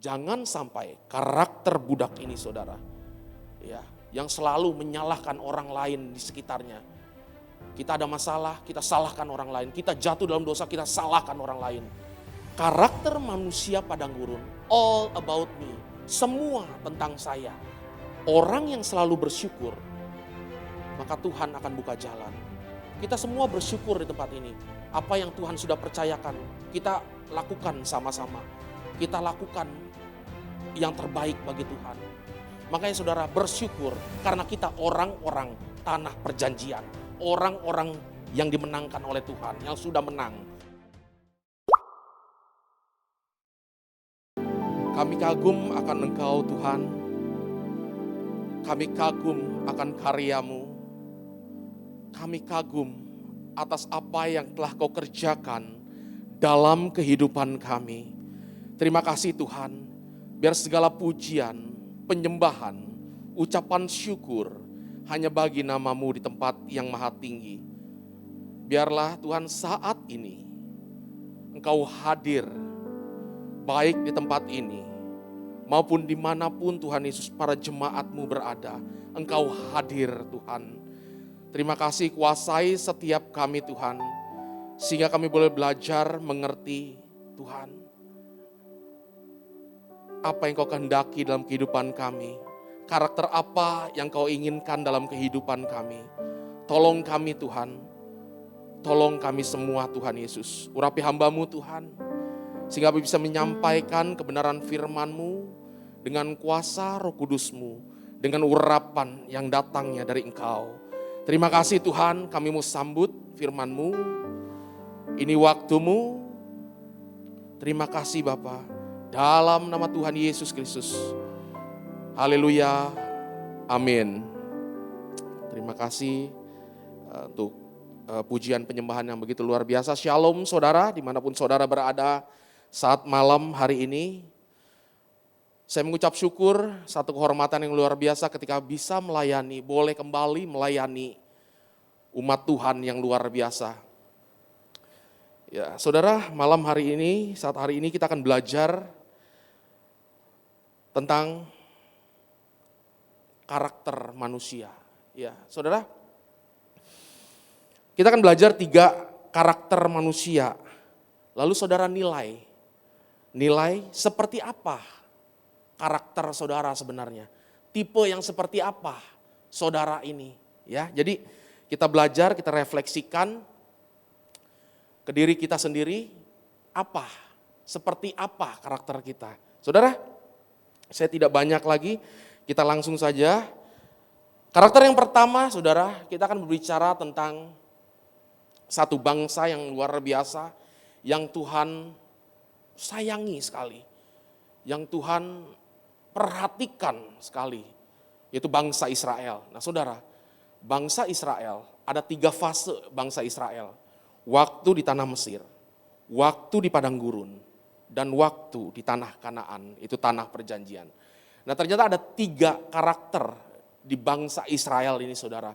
Jangan sampai karakter budak ini saudara, ya, yang selalu menyalahkan orang lain di sekitarnya. Kita ada masalah, kita salahkan orang lain. Kita jatuh dalam dosa, kita salahkan orang lain. Karakter manusia padang gurun, all about me, semua tentang saya. Orang yang selalu bersyukur, maka Tuhan akan buka jalan. Kita semua bersyukur di tempat ini. Apa yang Tuhan sudah percayakan, kita lakukan sama-sama. Kita lakukan yang terbaik bagi Tuhan. Makanya saudara bersyukur karena kita orang-orang tanah perjanjian. Orang-orang yang dimenangkan oleh Tuhan, yang sudah menang. Kami kagum akan Engkau Tuhan. Kami kagum akan karya-Mu. Kami kagum atas apa yang telah Kau kerjakan dalam kehidupan kami. Terima kasih Tuhan, biar segala pujian, penyembahan, ucapan syukur hanya bagi nama-Mu di tempat yang maha tinggi. Biarlah Tuhan saat ini Engkau hadir baik di tempat ini maupun dimanapun Tuhan Yesus para jemaat-Mu berada. Engkau hadir Tuhan. Terima kasih kuasai setiap kami Tuhan, sehingga kami boleh belajar mengerti Tuhan apa yang Kau kehendaki dalam kehidupan kami. Karakter apa yang Kau inginkan dalam kehidupan kami. Tolong kami Tuhan. Tolong kami semua Tuhan Yesus. Urapi hamba-Mu Tuhan. Sehingga kami bisa menyampaikan kebenaran firman-Mu dengan kuasa Roh Kudus-Mu. Dengan urapan yang datangnya dari Engkau. Terima kasih Tuhan, kami mau sambut firman-Mu. Ini waktu-Mu. Terima kasih Bapa. Dalam nama Tuhan Yesus Kristus. Haleluya. Amin. Terima kasih untuk pujian penyembahan yang begitu luar biasa. Shalom saudara, dimanapun saudara berada saat malam hari ini. Saya mengucap syukur, satu kehormatan yang luar biasa ketika bisa melayani, boleh kembali melayani umat Tuhan yang luar biasa. Ya, saudara, malam hari ini, saat hari ini kita akan belajar tentang karakter manusia. Ya, saudara, kita akan belajar 3 karakter manusia. Lalu saudara nilai seperti apa karakter saudara sebenarnya. Tipe yang seperti apa saudara ini. Ya, jadi kita belajar, kita refleksikan ke diri kita sendiri, seperti apa karakter kita. Saudara, saya tidak banyak lagi, kita langsung saja. Karakter yang pertama, saudara, kita akan berbicara tentang satu bangsa yang luar biasa, yang Tuhan sayangi sekali, yang Tuhan perhatikan sekali, yaitu bangsa Israel. Nah saudara, bangsa Israel, ada 3 fase bangsa Israel. Waktu di tanah Mesir, waktu di padang gurun, dan waktu di tanah Kanaan, itu tanah perjanjian. Nah ternyata ada 3 karakter di bangsa Israel ini saudara.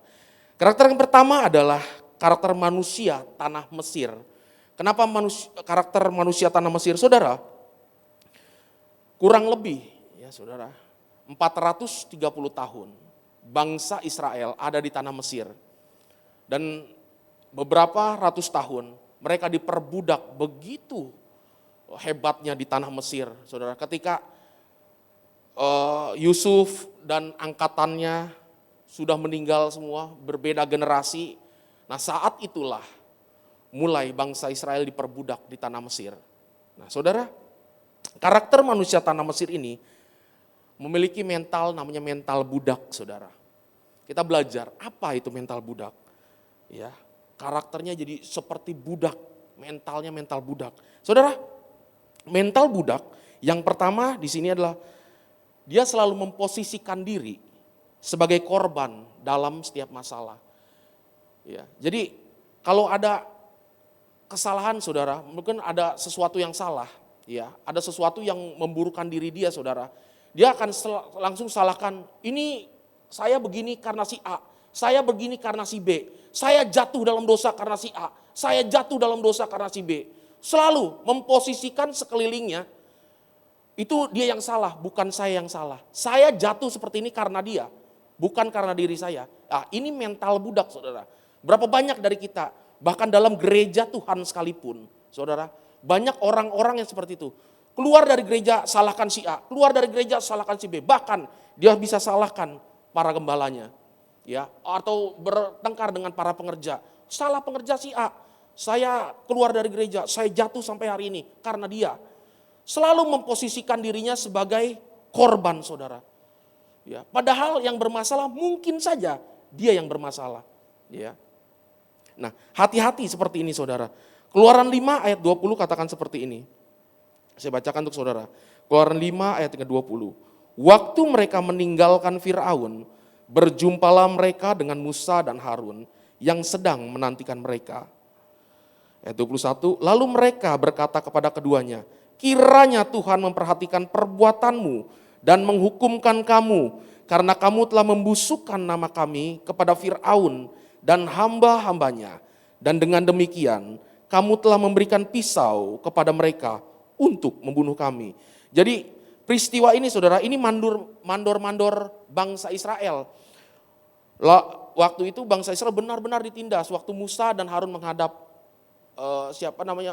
Karakter yang pertama adalah karakter manusia tanah Mesir. Kenapa karakter manusia tanah Mesir saudara? Kurang lebih ya saudara, 430 tahun bangsa Israel ada di tanah Mesir. Dan beberapa ratus tahun mereka diperbudak begitu hebatnya di tanah Mesir, saudara. Ketika Yusuf dan angkatannya sudah meninggal semua, berbeda generasi. Nah saat itulah mulai bangsa Israel diperbudak di tanah Mesir. Nah saudara, karakter manusia tanah Mesir ini memiliki mental namanya mental budak saudara. Kita belajar apa itu mental budak. Ya, karakternya jadi seperti budak, mentalnya mental budak. Saudara, mental budak yang pertama di sini adalah dia selalu memposisikan diri sebagai korban dalam setiap masalah. Ya, jadi kalau ada kesalahan saudara, mungkin ada sesuatu yang salah, ya, ada sesuatu yang memburukkan diri dia saudara. Dia akan langsung salahkan, ini saya begini karena si A, saya begini karena si B, saya jatuh dalam dosa karena si A, saya jatuh dalam dosa karena si B. Selalu memposisikan sekelilingnya Itu dia yang salah, bukan saya yang salah. Saya jatuh seperti ini karena dia, bukan karena diri saya. Nah, ini mental budak, saudara. Berapa banyak dari kita, bahkan dalam gereja Tuhan sekalipun, saudara, banyak orang-orang yang seperti itu. Keluar dari gereja salahkan si A, keluar dari gereja salahkan si B. Bahkan dia bisa salahkan para gembalanya, ya, atau bertengkar dengan para pengerja. Salah pengerja si A, saya keluar dari gereja, saya jatuh sampai hari ini karena dia. Selalu memposisikan dirinya sebagai korban, saudara. Ya, padahal yang bermasalah mungkin saja dia yang bermasalah. Ya. Nah, hati-hati seperti ini, saudara. Keluaran 5 ayat 20 katakan seperti ini. Saya bacakan untuk saudara. Keluaran 5 ayat 20. Waktu mereka meninggalkan Firaun, berjumpalah mereka dengan Musa dan Harun yang sedang menantikan mereka. Ayat 21, lalu mereka berkata kepada keduanya, kiranya Tuhan memperhatikan perbuatanmu dan menghukumkan kamu, karena kamu telah membusukkan nama kami kepada Firaun dan hamba-hambanya. Dan dengan demikian, kamu telah memberikan pisau kepada mereka untuk membunuh kami. Jadi peristiwa ini, saudara, ini mandor-mandor bangsa Israel. Waktu itu bangsa Israel benar-benar ditindas. Waktu Musa dan Harun menghadap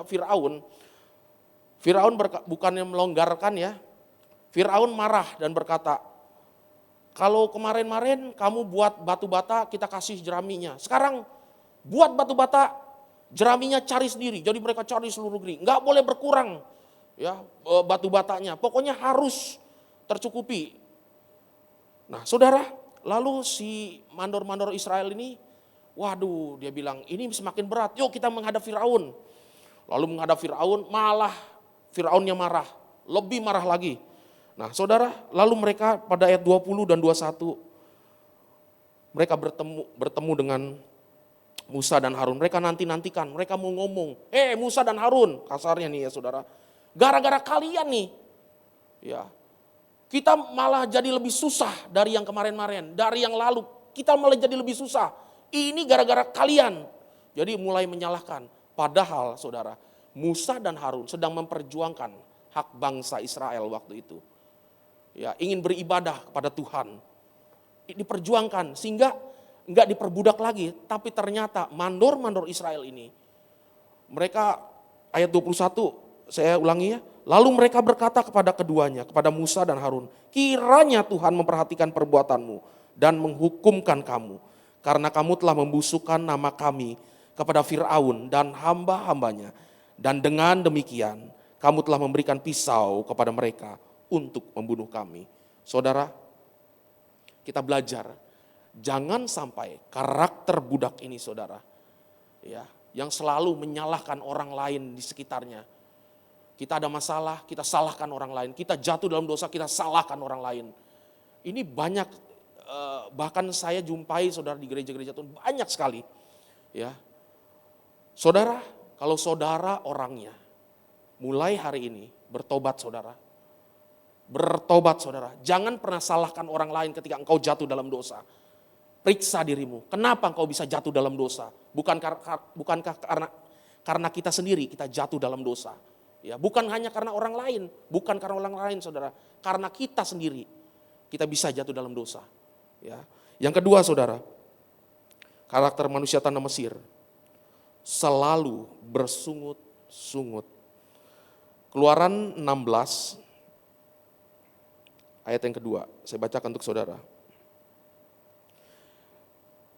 Firaun. Firaun bukannya melonggarkan ya. Firaun marah dan berkata, kalau kemarin-kemarin kamu buat batu bata kita kasih jeraminya. Sekarang buat batu bata jeraminya cari sendiri. Jadi mereka cari seluruh negeri. Enggak boleh berkurang ya batu batanya. Pokoknya harus tercukupi. Nah, saudara, lalu si mandor-mandor Israel ini, waduh, dia bilang ini semakin berat. Yuk kita menghadap Firaun. Lalu menghadap Firaun, malah Firaunnya marah, lebih marah lagi. Nah, saudara, lalu mereka pada ayat 20 dan 21 mereka bertemu dengan Musa dan Harun. Mereka nantikan, mereka mau ngomong, Musa dan Harun, kasarnya nih ya saudara. Gara-gara kalian nih, ya, kita malah jadi lebih susah dari yang kemarin-kemarin, dari yang lalu. Kita malah jadi lebih susah. Ini gara-gara kalian. Jadi mulai menyalahkan. Padahal saudara, Musa dan Harun sedang memperjuangkan hak bangsa Israel waktu itu. Ya, ingin beribadah kepada Tuhan. Diperjuangkan sehingga enggak diperbudak lagi. Tapi ternyata mandor-mandor Israel ini, mereka ayat 21, saya ulangi ya. Lalu mereka berkata kepada keduanya, kepada Musa dan Harun, kiranya Tuhan memperhatikan perbuatanmu dan menghukumkan kamu. Karena kamu telah membusukkan nama kami kepada Firaun dan hamba-hambanya. Dan dengan demikian kamu telah memberikan pisau kepada mereka untuk membunuh kami. Saudara, kita belajar. Jangan sampai karakter budak ini, saudara, ya, yang selalu menyalahkan orang lain di sekitarnya. Kita ada masalah, kita salahkan orang lain. Kita jatuh dalam dosa, kita salahkan orang lain. Ini banyak, bahkan saya jumpai saudara di gereja-gereja Tuhan, banyak sekali. Ya, saudara, kalau saudara orangnya, mulai hari ini bertobat saudara. Bertobat saudara. Jangan pernah salahkan orang lain ketika engkau jatuh dalam dosa. Periksa dirimu, kenapa engkau bisa jatuh dalam dosa? Bukankah karena kita sendiri kita jatuh dalam dosa? Ya, bukan hanya karena orang lain, bukan karena orang lain saudara, karena kita sendiri kita bisa jatuh dalam dosa. Ya. Yang kedua saudara, karakter manusia tanah Mesir selalu bersungut-sungut. Keluaran 16 ayat yang kedua, saya bacakan untuk saudara.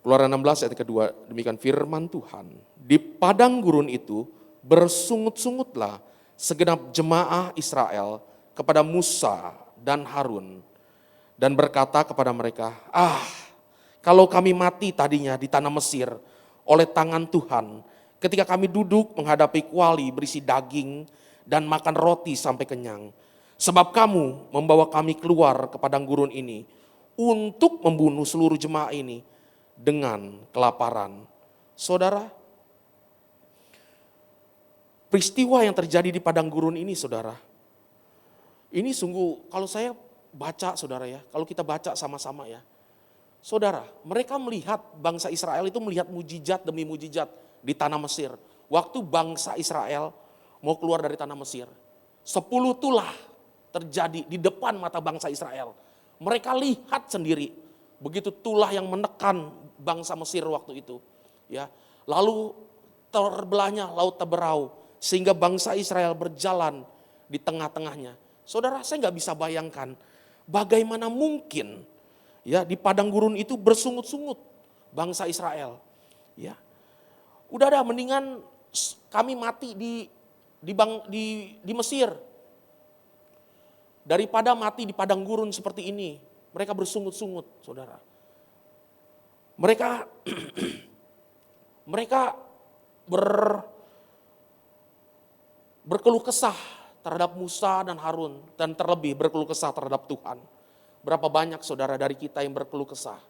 Keluaran 16 ayat kedua, demikian firman Tuhan. Di padang gurun itu bersungut-sungutlah segenap jemaah Israel kepada Musa dan Harun. Dan berkata kepada mereka, kalau kami mati tadinya di tanah Mesir oleh tangan Tuhan, ketika kami duduk menghadapi kuali berisi daging dan makan roti sampai kenyang. Sebab kamu membawa kami keluar ke padang gurun ini untuk membunuh seluruh jemaah ini dengan kelaparan. Saudara, peristiwa yang terjadi di padang gurun ini saudara, ini sungguh kalau saya baca saudara ya, kalau kita baca sama-sama ya. Saudara, mereka melihat bangsa Israel itu melihat mujizat demi mujizat di tanah Mesir. Waktu bangsa Israel mau keluar dari tanah Mesir, 10 tulah terjadi di depan mata bangsa Israel. Mereka lihat sendiri, begitu tulah yang menekan bangsa Mesir waktu itu. Ya, lalu terbelahnya laut Teberau, sehingga bangsa Israel berjalan di tengah-tengahnya. Saudara, saya nggak bisa bayangkan bagaimana mungkin ya di padang gurun itu bersungut-sungut bangsa Israel. Ya, udah ada mendingan kami mati di Mesir daripada mati di padang gurun seperti ini. Mereka bersungut-sungut, saudara. Mereka berkeluh kesah terhadap Musa dan Harun, dan terlebih berkeluh kesah terhadap Tuhan. Berapa banyak saudara dari kita yang berkeluh kesah.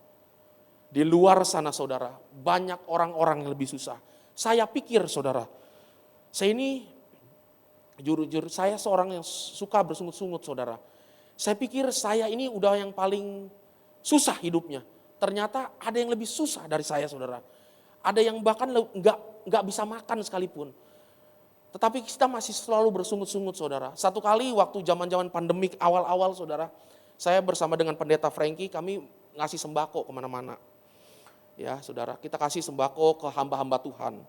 Di luar sana saudara, banyak orang-orang yang lebih susah. Saya pikir saudara, saya ini jujur saya seorang yang suka bersungut-sungut saudara. Saya pikir saya ini udah yang paling susah hidupnya. Ternyata ada yang lebih susah dari saya saudara. Ada yang bahkan nggak bisa makan sekalipun. Tetapi kita masih selalu bersungut-sungut saudara. Satu kali waktu zaman-zaman pandemik awal-awal saudara, saya bersama dengan pendeta Frankie, kami ngasih sembako kemana-mana. Ya saudara, kita kasih sembako ke hamba-hamba Tuhan.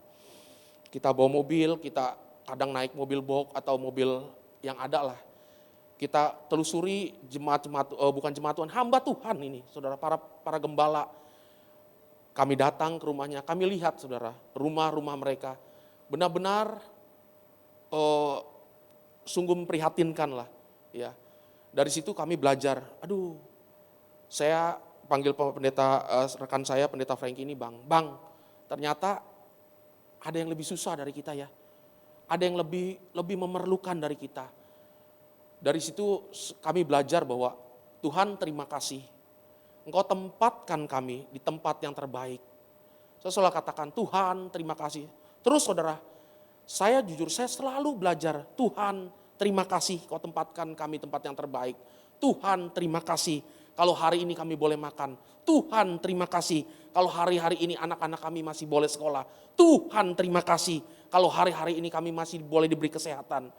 Kita bawa mobil, kita kadang naik mobil box atau mobil yang ada lah. Kita telusuri bukan jemaat Tuhan, hamba Tuhan ini saudara, para gembala. Kami datang ke rumahnya, kami lihat saudara, rumah-rumah mereka. Benar-benar sungguh memprihatinkan lah. Ya. Dari situ kami belajar, saya panggil pendeta rekan saya, pendeta Frankie ini, Bang, ternyata ada yang lebih susah dari kita ya. Ada yang lebih memerlukan dari kita. Dari situ kami belajar bahwa Tuhan terima kasih. Engkau tempatkan kami di tempat yang terbaik. Saya selalu katakan Tuhan terima kasih. Terus saudara, saya jujur saya selalu belajar Tuhan terima kasih kau tempatkan kami tempat yang terbaik. Tuhan terima kasih kalau hari ini kami boleh makan. Tuhan terima kasih kalau hari-hari ini anak-anak kami masih boleh sekolah. Tuhan terima kasih kalau hari-hari ini kami masih boleh diberi kesehatan.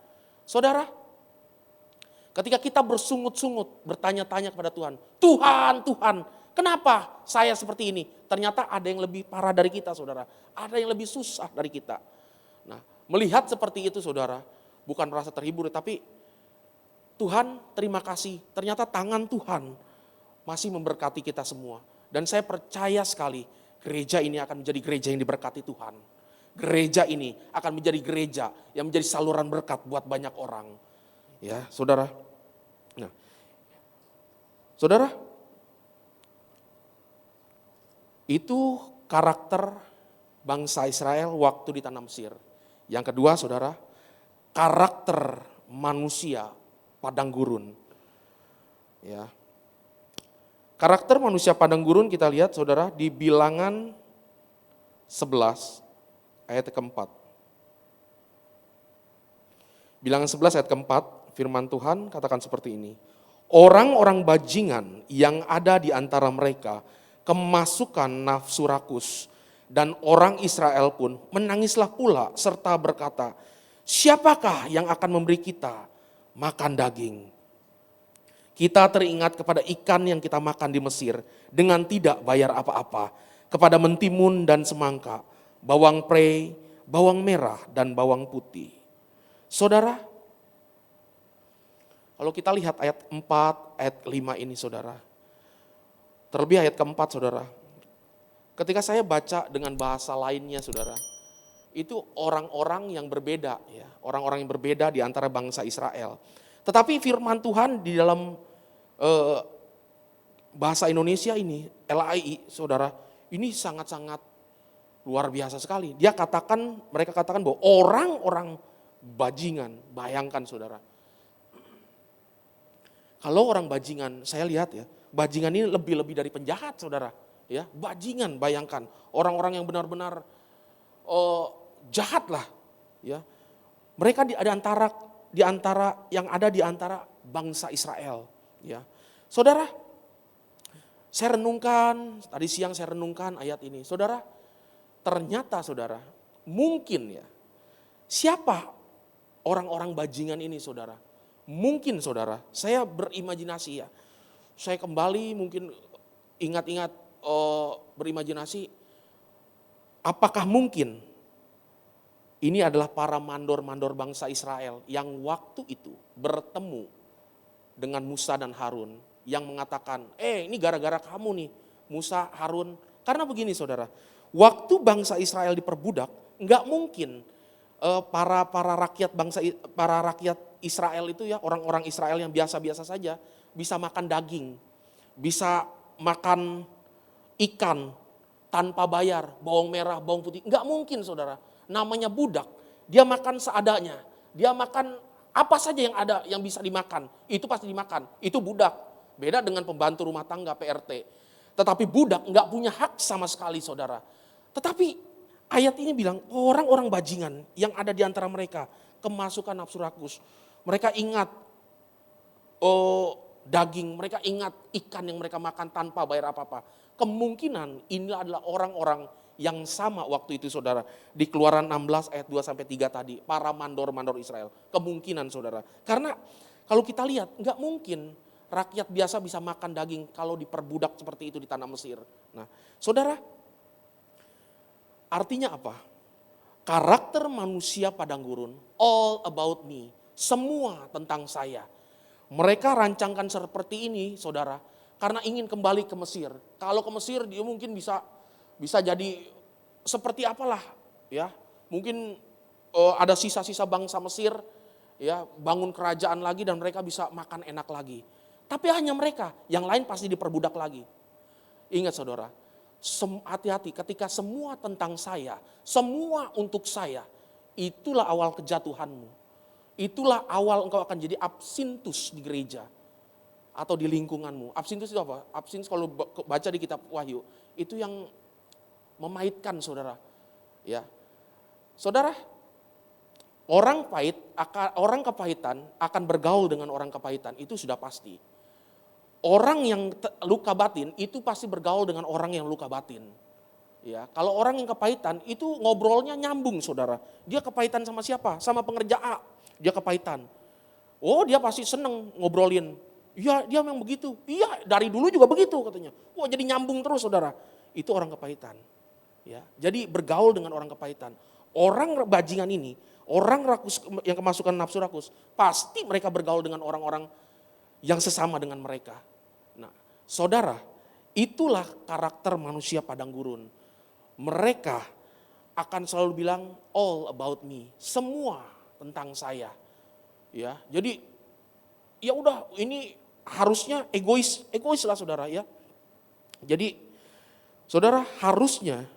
Saudara, ketika kita bersungut-sungut, bertanya-tanya kepada Tuhan, Tuhan, kenapa saya seperti ini? Ternyata ada yang lebih parah dari kita saudara, ada yang lebih susah dari kita. Nah, melihat seperti itu saudara, bukan merasa terhibur, tapi Tuhan terima kasih, ternyata tangan Tuhan masih memberkati kita semua. Dan saya percaya sekali gereja ini akan menjadi gereja yang diberkati Tuhan. Gereja ini akan menjadi gereja yang menjadi saluran berkat buat banyak orang. Ya, saudara. Nah, saudara, itu karakter bangsa Israel waktu di tanah Mesir. Yang kedua, saudara, karakter manusia padang gurun. Ya. Karakter manusia padang gurun kita lihat, saudara, di Bilangan 11 ayat keempat. Bilangan 11 ayat keempat. Firman Tuhan katakan seperti ini. Orang-orang bajingan yang ada di antara mereka kemasukan nafsu rakus, dan orang Israel pun menangislah pula serta berkata, siapakah yang akan memberi kita makan daging? Kita teringat kepada ikan yang kita makan di Mesir dengan tidak bayar apa-apa, kepada mentimun dan semangka, bawang prei, bawang merah dan bawang putih. Saudara, kalau kita lihat ayat 4, ayat 5 ini saudara. Terlebih ayat keempat saudara. Ketika saya baca dengan bahasa lainnya saudara. Itu orang-orang yang berbeda ya. Orang-orang yang berbeda di antara bangsa Israel. Tetapi firman Tuhan di dalam bahasa Indonesia ini, LAI saudara. Ini sangat-sangat luar biasa sekali. Mereka katakan bahwa orang-orang bajingan. Bayangkan saudara. Kalau orang bajingan, saya lihat ya, bajingan ini lebih dari penjahat saudara. Ya, bajingan bayangkan, orang-orang yang benar-benar jahat lah. Ya. Mereka di antara bangsa Israel. Ya. Saudara, saya renungkan, tadi siang saya renungkan ayat ini. Saudara, ternyata saudara, mungkin ya, siapa orang-orang bajingan ini saudara? Mungkin saudara, saya berimajinasi ya. Saya kembali mungkin ingat-ingat berimajinasi, apakah mungkin ini adalah para mandor-mandor bangsa Israel yang waktu itu bertemu dengan Musa dan Harun yang mengatakan, ini gara-gara kamu nih Musa, Harun. Karena begini saudara, waktu bangsa Israel diperbudak, nggak mungkin para rakyat Israel itu ya, orang-orang Israel yang biasa-biasa saja bisa makan daging, bisa makan ikan tanpa bayar, bawang merah, bawang putih. Nggak mungkin saudara, namanya budak, dia makan seadanya, dia makan apa saja yang ada yang bisa dimakan, itu pasti dimakan, itu budak. Beda dengan pembantu rumah tangga PRT. Tetapi budak nggak punya hak sama sekali saudara. Tetapi ayat ini bilang orang-orang bajingan yang ada di antara mereka kemasukan nafsu rakus. Mereka ingat daging, mereka ingat ikan yang mereka makan tanpa bayar apa-apa. Kemungkinan ini adalah orang-orang yang sama waktu itu saudara. Di Keluaran 16 ayat 2-3 tadi, para mandor-mandor Israel. Kemungkinan saudara. Karena kalau kita lihat nggak mungkin rakyat biasa bisa makan daging kalau diperbudak seperti itu di tanah Mesir. Nah saudara, artinya apa? Karakter manusia padang gurun, all about me, semua tentang saya. Mereka rancangkan seperti ini saudara, karena ingin kembali ke Mesir. Kalau ke Mesir dia mungkin bisa jadi seperti apalah ya. Mungkin ada sisa-sisa bangsa Mesir ya, bangun kerajaan lagi dan mereka bisa makan enak lagi. Tapi hanya mereka, yang lain pasti diperbudak lagi. Ingat saudara, hati-hati ketika semua tentang saya, semua untuk saya, itulah awal kejatuhanmu. Itulah awal engkau akan jadi absintus di gereja atau di lingkunganmu. Absintus itu apa? Absintus kalau baca di kitab Wahyu, itu yang memahitkan saudara. Ya. Saudara, orang kepahitan akan bergaul dengan orang kepahitan, itu sudah pasti. Orang yang luka batin itu pasti bergaul dengan orang yang luka batin. Ya, kalau orang yang kepahitan itu ngobrolnya nyambung saudara. Dia kepahitan sama siapa? Sama pengerja A. Dia kepahitan. Oh dia pasti seneng ngobrolin. Iya dia memang begitu. Iya dari dulu juga begitu katanya. Wah jadi nyambung terus saudara. Itu orang kepahitan. Ya, jadi bergaul dengan orang kepahitan. Orang bajingan ini, orang rakus yang kemasukan nafsu rakus, pasti mereka bergaul dengan orang-orang yang sesama dengan mereka. Nah, saudara, itulah karakter manusia padang gurun. Mereka akan selalu bilang all about me, semua tentang saya. Ya, jadi ya udah ini harusnya egois lah saudara ya. Jadi saudara harusnya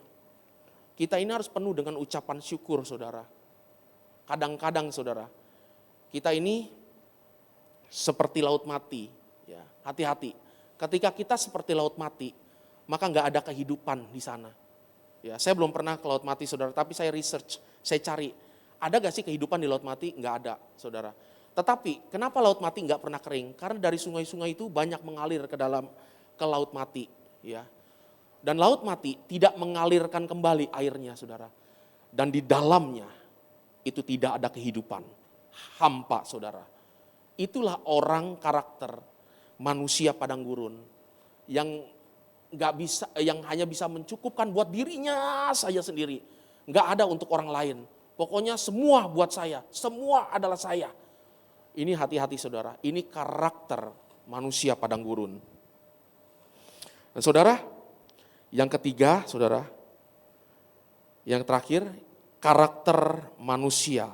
kita ini harus penuh dengan ucapan syukur saudara. Kadang-kadang saudara, kita ini seperti laut mati. Ya, hati-hati. Ketika kita seperti laut mati, maka nggak ada kehidupan di sana. Ya, saya belum pernah ke laut mati saudara, tapi saya research, saya cari, ada gak sih kehidupan di laut mati? Nggak ada saudara. Tetapi kenapa laut mati nggak pernah kering? Karena dari sungai-sungai itu banyak mengalir ke laut mati. Ya. Dan laut mati tidak mengalirkan kembali airnya saudara. Dan di dalamnya itu tidak ada kehidupan, hampa saudara. Itulah orang karakter manusia padang gurun yang yang hanya bisa mencukupkan buat dirinya saja sendiri, nggak ada untuk orang lain. Pokoknya semua buat saya, semua adalah saya. Ini hati-hati saudara, ini karakter manusia padang gurun. Dan saudara, yang ketiga saudara, yang terakhir karakter manusia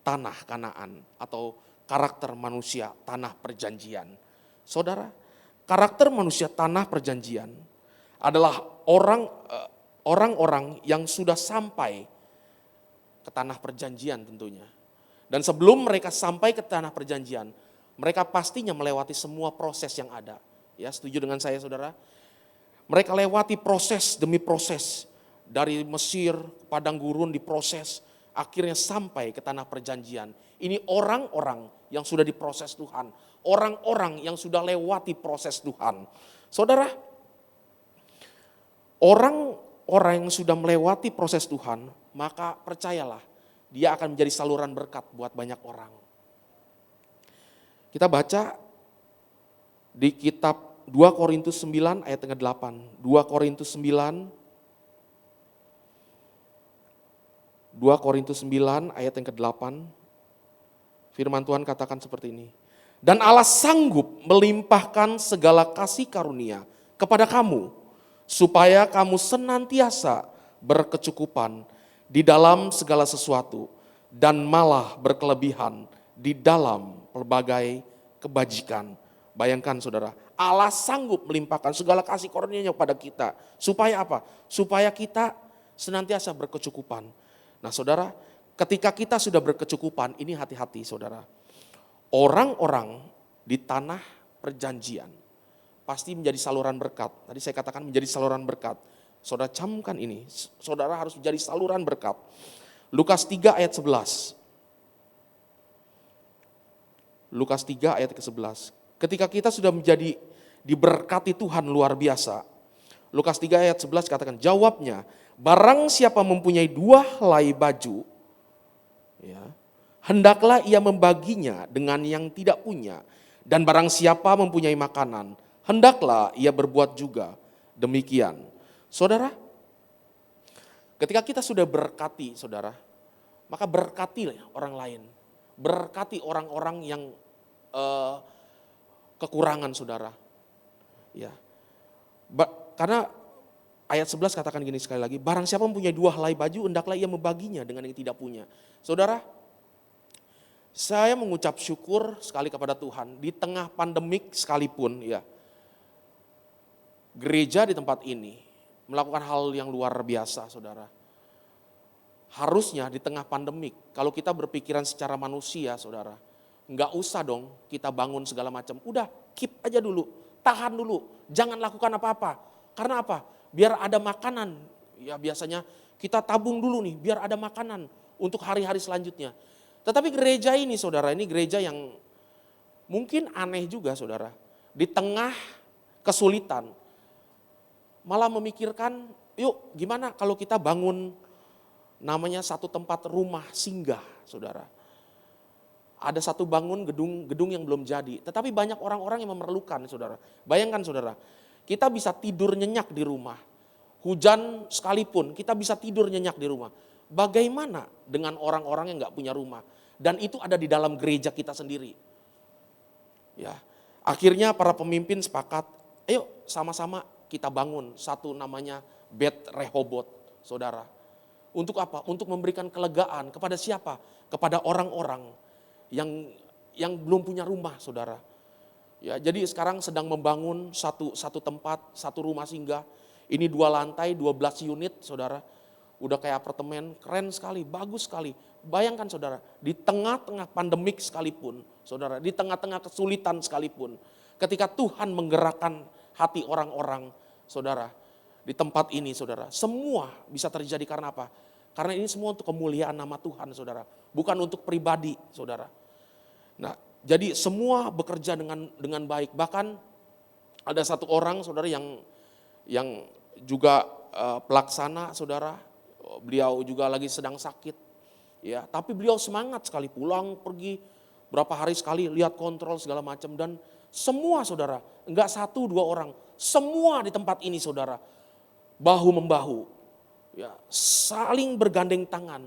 tanah Kanaan atau karakter manusia tanah perjanjian. Saudara, karakter manusia tanah perjanjian adalah orang-orang yang sudah sampai ke tanah perjanjian tentunya. Dan sebelum mereka sampai ke tanah perjanjian, mereka pastinya melewati semua proses yang ada. Ya, setuju dengan saya saudara? Mereka lewati proses demi proses. Dari Mesir, padang gurun diproses, akhirnya sampai ke tanah perjanjian. Ini orang-orang yang sudah diproses Tuhan. Orang-orang yang sudah lewati proses Tuhan. Saudara, orang-orang yang sudah melewati proses Tuhan, maka percayalah, dia akan menjadi saluran berkat buat banyak orang. Kita baca di kitab 2 Korintus 9 ayat yang ke-8. 2 Korintus 9 ayat yang ke-8. Firman Tuhan katakan seperti ini. Dan Allah sanggup melimpahkan segala kasih karunia kepada kamu, supaya kamu senantiasa berkecukupan di dalam segala sesuatu, dan malah berkelebihan di dalam berbagai kebajikan. Bayangkan saudara, Allah sanggup melimpahkan segala kasih karunia-Nya kepada kita. Supaya apa? Supaya kita senantiasa berkecukupan. Nah saudara, ketika kita sudah berkecukupan, ini hati-hati saudara. Orang-orang di tanah perjanjian pasti menjadi saluran berkat. Tadi saya katakan menjadi saluran berkat. Saudara camkan ini, saudara harus menjadi saluran berkat. Lukas 3 ayat 11. Lukas 3 ayat ke-11. Ketika kita sudah menjadi diberkati Tuhan luar biasa. Lukas 3 ayat 11 katakan, jawabnya, barang siapa mempunyai 2 helai baju, ya, hendaklah ia membaginya dengan yang tidak punya. Dan barang siapa mempunyai makanan, hendaklah ia berbuat juga demikian. Saudara, ketika kita sudah berkati saudara, maka berkatilah orang lain. Berkati orang-orang yang kekurangan saudara. Ya. Karena ayat 11 katakan gini sekali lagi, barang siapa mempunyai 2 helai baju, hendaklah ia membaginya dengan yang tidak punya. Saudara, saya mengucap syukur sekali kepada Tuhan di tengah pandemik sekalipun ya. Gereja di tempat ini melakukan hal yang luar biasa saudara. Harusnya di tengah pandemik, kalau kita berpikiran secara manusia saudara, enggak usah dong kita bangun segala macam. Udah keep aja dulu, tahan dulu, jangan lakukan apa-apa. Karena apa? Biar ada makanan. Ya biasanya kita tabung dulu nih, biar ada makanan untuk hari-hari selanjutnya. Tetapi gereja ini saudara, ini gereja yang mungkin aneh juga saudara. Di tengah kesulitan, malah memikirkan, yuk gimana kalau kita bangun namanya satu tempat rumah singgah saudara. Ada satu bangun gedung yang belum jadi, tetapi banyak orang-orang yang memerlukan saudara. Bayangkan saudara, kita bisa tidur nyenyak di rumah. Hujan sekalipun kita bisa tidur nyenyak di rumah. Bagaimana dengan orang-orang yang gak punya rumah? Dan itu ada di dalam gereja kita sendiri. Ya, akhirnya para pemimpin sepakat, ayo sama-sama kita bangun satu namanya Bet Rehobot, saudara. Untuk apa? Untuk memberikan kelegaan kepada siapa? Kepada orang-orang yang belum punya rumah, saudara. Ya, jadi sekarang sedang membangun satu tempat, satu rumah singgah. Ini 2 lantai, 12 unit, saudara. Udah kayak apartemen, keren sekali, bagus sekali. Bayangkan saudara, di tengah-tengah pandemik sekalipun, saudara, di tengah-tengah kesulitan sekalipun, ketika Tuhan menggerakkan hati orang-orang, saudara, di tempat ini, saudara, semua bisa terjadi karena apa? Karena ini semua untuk kemuliaan nama Tuhan, saudara, bukan untuk pribadi, saudara. Nah, jadi semua bekerja dengan baik. Bahkan ada satu orang, saudara, yang juga pelaksana, saudara, beliau juga lagi sedang sakit. Ya, tapi beliau semangat sekali pulang pergi berapa hari sekali lihat kontrol segala macam, dan semua saudara, enggak 1-2 orang, semua di tempat ini saudara bahu membahu, ya, saling bergandeng tangan.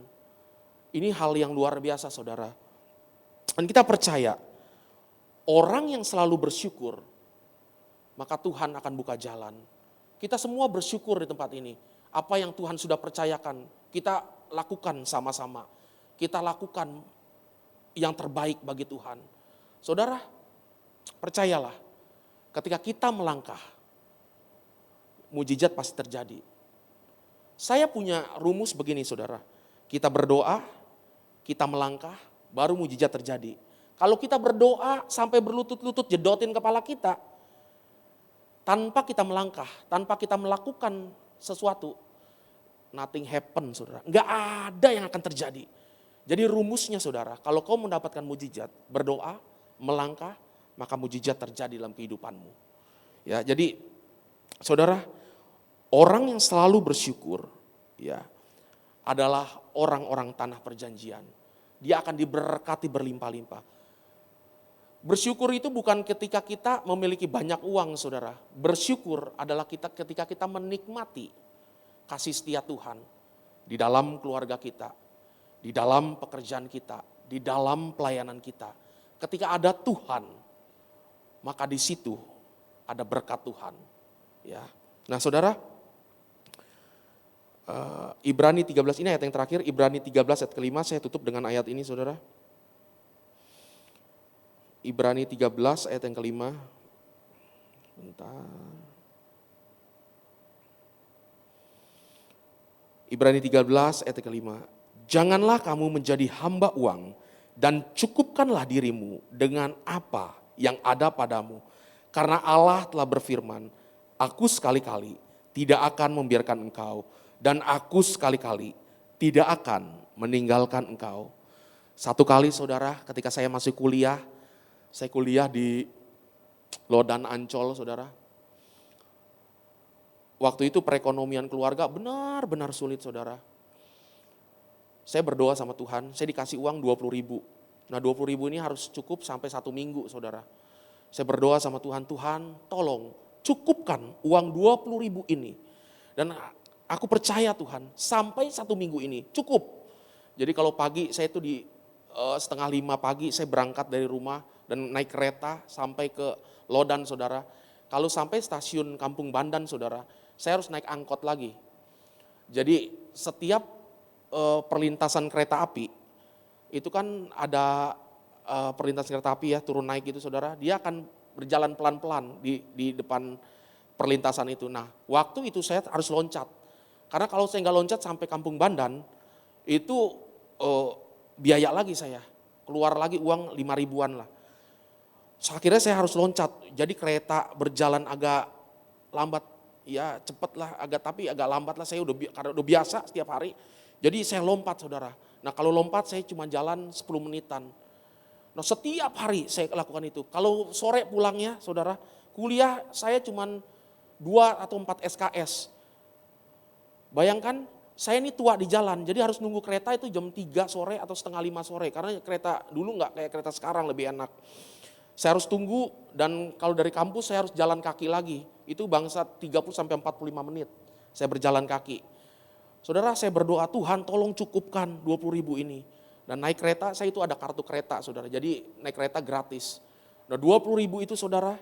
Ini hal yang luar biasa saudara. Dan kita percaya orang yang selalu bersyukur, maka Tuhan akan buka jalan. Kita semua bersyukur di tempat ini. Apa yang Tuhan sudah percayakan, kita lakukan sama-sama. Kita lakukan yang terbaik bagi Tuhan. Saudara, percayalah, ketika kita melangkah, mujizat pasti terjadi. Saya punya rumus begini saudara, kita berdoa, kita melangkah, baru mujizat terjadi. Kalau kita berdoa sampai berlutut-lutut jedotin kepala kita, tanpa kita melangkah, tanpa kita melakukan sesuatu, nothing happen saudara. Enggak ada yang akan terjadi. Jadi rumusnya saudara, kalau kau mendapatkan mujizat, berdoa, melangkah, maka mujizat terjadi dalam kehidupanmu. Ya, jadi saudara, orang yang selalu bersyukur, ya, adalah orang-orang tanah perjanjian. Dia akan diberkati berlimpah-limpah. Bersyukur itu bukan ketika kita memiliki banyak uang, saudara. Bersyukur adalah ketika kita menikmati kasih setia Tuhan di dalam keluarga kita, di dalam pekerjaan kita, di dalam pelayanan kita. Ketika ada Tuhan, maka di situ ada berkat Tuhan. Ya. Nah, saudara, Ibrani 13 ini ayat yang terakhir, Ibrani 13 ayat kelima, saya tutup dengan ayat ini, saudara. Ibrani 13 ayat yang kelima. Bentar. Ibrani 13 ayat yang kelima. Janganlah kamu menjadi hamba uang dan cukupkanlah dirimu dengan apa yang ada padamu. Karena Allah telah berfirman, aku sekali-kali tidak akan membiarkan engkau dan aku sekali-kali tidak akan meninggalkan engkau. Satu kali, saudara, ketika saya masih kuliah, saya kuliah di Lodan Ancol, saudara. Waktu itu perekonomian keluarga benar-benar sulit, saudara. Saya berdoa sama Tuhan, saya dikasih uang 20.000. Nah 20.000 ini harus cukup sampai 1 minggu, saudara. Saya berdoa sama Tuhan, Tuhan tolong cukupkan uang 20.000 ini. Dan aku percaya Tuhan, sampai 1 minggu ini cukup. Jadi kalau pagi saya itu di 4:30 pagi saya berangkat dari rumah dan naik kereta sampai ke Lodan, saudara. Kalau sampai stasiun Kampung Bandan, saudara, saya harus naik angkot lagi. Jadi setiap perlintasan kereta api, itu kan ada perlintasan kereta api ya, turun naik gitu, saudara. Dia akan berjalan pelan-pelan di depan perlintasan itu. Nah, waktu itu saya harus loncat. Karena kalau saya nggak loncat sampai Kampung Bandan, itu biaya lagi saya. Keluar lagi uang 5.000-an lah. Akhirnya saya harus loncat. Jadi kereta berjalan agak lambat. Ya cepet lah, tapi agak lambat lah. Saya karena udah biasa setiap hari. Jadi saya lompat, saudara. Nah kalau lompat saya cuma jalan 10 menitan. Nah setiap hari saya lakukan itu. Kalau sore pulangnya, saudara, kuliah saya cuma 2 atau 4 SKS. Bayangkan, saya ini tua di jalan, jadi harus nunggu kereta itu jam 3 sore atau 4:30 sore. Karena kereta dulu nggak kayak kereta sekarang, lebih enak. Saya harus tunggu dan kalau dari kampus saya harus jalan kaki lagi. Itu bangsat 30-45 menit saya berjalan kaki. Saudara, saya berdoa, Tuhan tolong cukupkan 20.000 ini. Dan naik kereta, saya itu ada kartu kereta, saudara. Jadi naik kereta gratis. Nah 20.000 itu, saudara,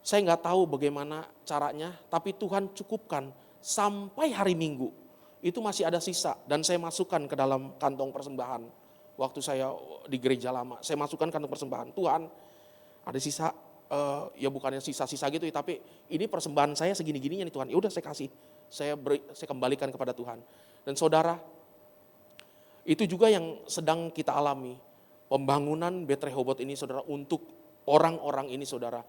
saya nggak tahu bagaimana caranya, tapi Tuhan cukupkan sampai hari Minggu. Itu masih ada sisa dan saya masukkan ke dalam kantong persembahan. Waktu saya di gereja lama, saya masukkan kantong persembahan. Tuhan, ada sisa, ya bukannya sisa-sisa gitu, tapi ini persembahan saya segini-gininya nih Tuhan. Ya udah saya kasih, saya kembalikan kepada Tuhan. Dan saudara, itu juga yang sedang kita alami. Pembangunan Bet Rehoboth ini, saudara, untuk orang-orang ini, saudara.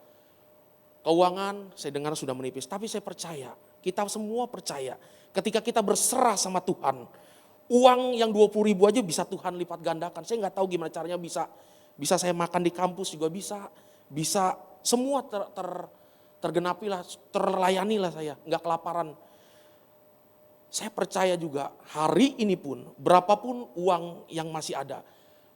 Keuangan saya dengar sudah menipis, tapi saya percaya, kita semua percaya, ketika kita berserah sama Tuhan, uang yang 20.000 aja bisa Tuhan lipat gandakan. Saya nggak tahu gimana caranya bisa saya makan di kampus juga bisa semua tergenapi lah, terlayani lah saya, nggak kelaparan. Saya percaya juga hari ini pun berapapun uang yang masih ada,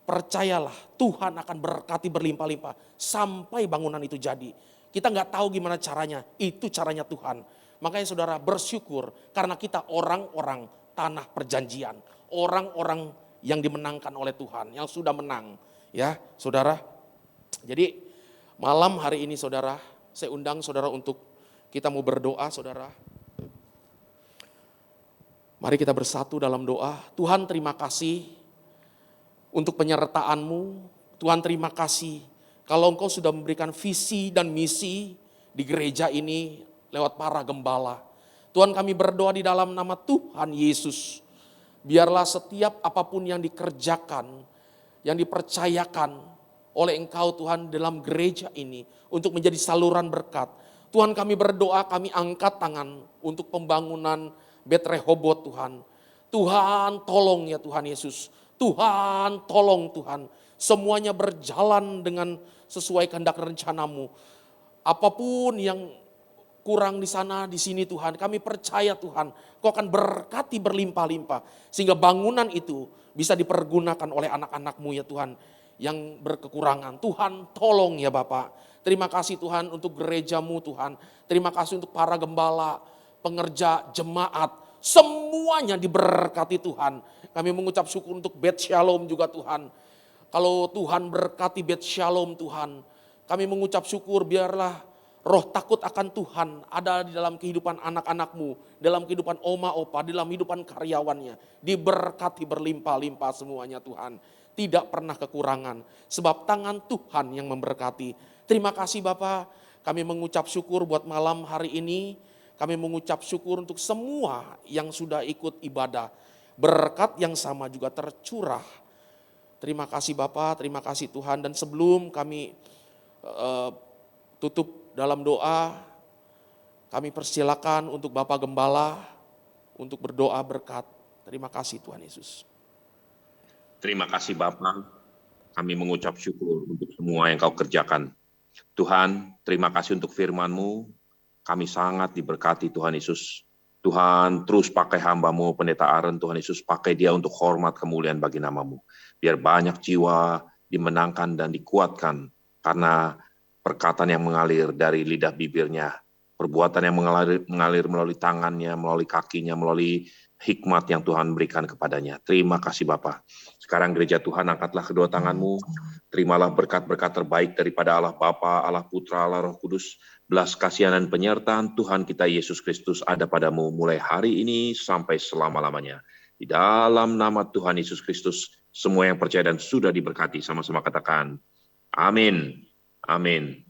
percayalah Tuhan akan berkati berlimpah-limpah sampai bangunan itu jadi. Kita nggak tahu gimana caranya, itu caranya Tuhan. Makanya saudara bersyukur karena kita orang-orang tanah perjanjian. Orang-orang yang dimenangkan oleh Tuhan, yang sudah menang. Ya saudara, jadi malam hari ini saudara, saya undang saudara untuk kita mau berdoa saudara. Mari kita bersatu dalam doa. Tuhan terima kasih untuk penyertaan-Mu. Tuhan terima kasih kalau Engkau sudah memberikan visi dan misi di gereja ini lewat para gembala. Tuhan kami berdoa di dalam nama Tuhan Yesus. Biarlah setiap apapun yang dikerjakan, yang dipercayakan oleh Engkau Tuhan dalam gereja ini untuk menjadi saluran berkat. Tuhan kami berdoa, kami angkat tangan untuk pembangunan Bet Rehoboth Tuhan. Tuhan tolong ya Tuhan Yesus. Tuhan tolong Tuhan. Semuanya berjalan dengan sesuai kehendak rencana-Mu. Apapun yang kurang di sana, di sini Tuhan. Kami percaya Tuhan, Kau akan berkati berlimpah-limpah. Sehingga bangunan itu bisa dipergunakan oleh anak-anak-Mu ya Tuhan. yang berkekurangan. Tuhan tolong ya Bapak. Terima kasih Tuhan untuk gerejamu Tuhan. Terima kasih untuk para gembala, pengerja, jemaat. Semuanya diberkati Tuhan. Kami mengucap syukur untuk Bet Shalom juga Tuhan. Kalau Tuhan berkati Bet Shalom Tuhan. Kami mengucap syukur biarlah roh takut akan Tuhan ada di dalam kehidupan anak-anakmu, dalam kehidupan oma opa, dalam kehidupan karyawannya. Diberkati berlimpah-limpah semuanya Tuhan. Tidak pernah kekurangan, sebab tangan Tuhan yang memberkati. Terima kasih Bapak, kami mengucap syukur buat malam hari ini. Kami mengucap syukur untuk semua yang sudah ikut ibadah. Berkat yang sama juga tercurah. Terima kasih Bapak, terima kasih Tuhan. Dan sebelum kami tutup dalam doa, kami persilakan untuk Bapak Gembala untuk berdoa berkat. Terima kasih Tuhan Yesus. Terima kasih Bapak, kami mengucap syukur untuk semua yang kau kerjakan. Tuhan, terima kasih untuk firman-Mu, kami sangat diberkati Tuhan Yesus. Tuhan, terus pakai hamba-Mu, Pendeta Aaron, Tuhan Yesus, pakai dia untuk hormat kemuliaan bagi nama-Mu. Biar banyak jiwa dimenangkan dan dikuatkan, karena perkataan yang mengalir dari lidah bibirnya, perbuatan yang mengalir melalui tangannya, melalui kakinya, melalui hikmat yang Tuhan berikan kepadanya. Terima kasih Bapa. Sekarang gereja Tuhan, angkatlah kedua tanganmu, terimalah berkat-berkat terbaik daripada Allah Bapa, Allah Putra, Allah Roh Kudus, belas kasihan dan penyertaan Tuhan kita Yesus Kristus ada padamu mulai hari ini sampai selama-lamanya. Di dalam nama Tuhan Yesus Kristus, semua yang percaya dan sudah diberkati sama-sama katakan, amin. Amin.